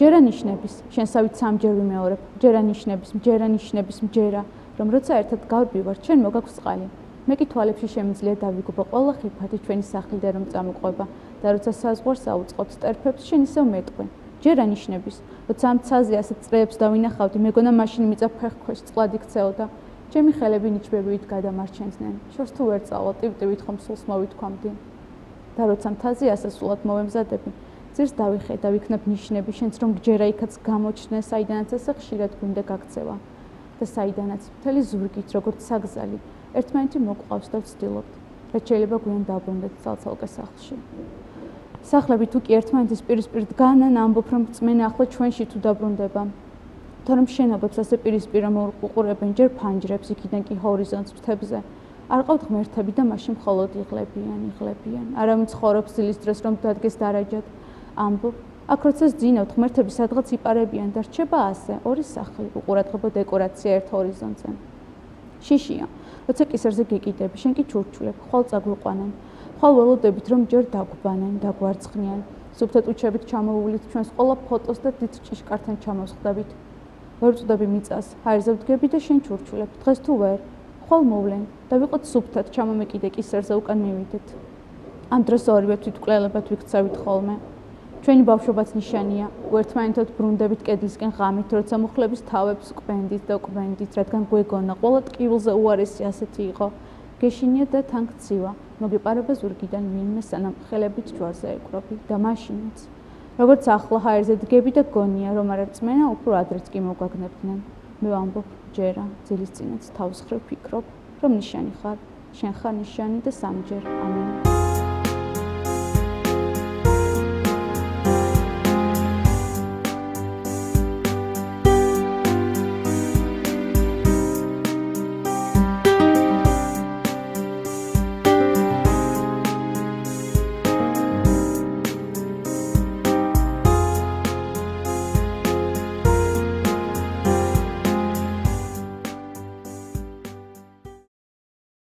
ჯერა ნიშნების, შენსავით სამჯერ ვიმეორებ, ჯერა ნიშნების, მჯერა ნიშნების, მჯერა, რომ როცა ერთად გავდივართ, შენ მოგაქვს წყალი. მე კი თვალებში შემიძლია დავიგობო ყველა ხიფათი ჩვენი სახლიდან რომ წამოყვება და როცა საზღვარს აუწყობ სტერფებს, შენ ისევ მეტყვი. ჯერა ნიშნების, როცა ამ ცაზე ასეთ წრეებს დავინახავდი, მეგონა მაშინ მიწა ფეხქვეშ წყლად იქცეოდა. ჩემი ხელები ნიჩბებივით გადამარჩენდნენ. შორს თუ ვერ წავალ, ტივტივით ხომ სულს მოვითქვამდი. და როცა მთაზე ასასვლელად მოვემზადები, ძირს დავიხედა, ვიქნებ ნიშნები, შენც რომ გჯერა იქაც გამოჩნე, საიდანაც ასე ხშირად გვინდა გაქცევა და საიდანაც მთელი ზურგით, როგორც საგზალი, ერთმანეთი მოყვავს და ვცდილობთ, რაც შეიძლება გვიან დავბრუნდეთ ცალ-ცალკე სახლში. სახლები თუ კი ერთმანეთის პირისპირ დგანან, ამბობ, რომ რწმენა ახლა ჩვენში თუ დაბრუნდება. თორემ შენობებს ასე პირისპირ მოუყურებენ ჯერ ფანჯრებს, იქიდან კი ჰორიზონტს მთებზე. არ ყავთ ღმერთები და მაშინ მხოლოდ იღლებიან. არავინ ცხოვრობს დილის დროს რომ დადგეს დარაჯად. ამბობ, აქ როცა ძინავთ, ღმერთები სადღაც იპარებიან და რჩება ასე, ორი სახლი, უყურადღებო დეკორაცია ერთ ჰორიზონტზე. შიშია, როცა კისერზე გეკიდები, შენ კი ჩურჩულებ, ხვალ წაგვიყვანენ. ხვალ ველოდებით რომ ჯერ დაგვბანენ, დაგვარცხნიან. სუფთად უჩებით ჩამოუვლით ჩვენს ყველა ფოტოს და დიდ ჭიშკართან ჩამოვსხდებით. ვერ წვდები მიწას, ჰაერზე ვდგები და შენ ჩურჩულებ. დღეს თუ ვერ, ხვალ მოვლენ და ვიყოთ სუფთად ჩამომეკიდე კისერზე უკან მივიდეთ. ამ დროს ორივე თვითმკვლელებად ვიქცევით ხოლმე. ჩვენი ბავშვობაც ნიშანია, ერთმანეთად ბრუნდებით კედლისკენ ღამით, როცა მუხლების თავებს კვენდით და კვენდით, რადგან გვეგონა, ყველა ტკივილზე უარესი ასეთი იყო. გეშინია და თან გცივა, მოგეპარება ზურგიდან ვინმე, სანამ ხელებით ჯვარზე ეკვრობი და მაშინაც. როგორც ახლა ჰაერზე დგები და გონია, რომ არა რწმენა, უფრო ადრეც კი მოგვაგნებდნენ. მე ვამბობ, ჯერა, ძილის წინაც თავს ხრევ ფიქრობ, რომ ნიშანი ხარ, შენ ხარ ნიშანი და სამჯერ, ამენ.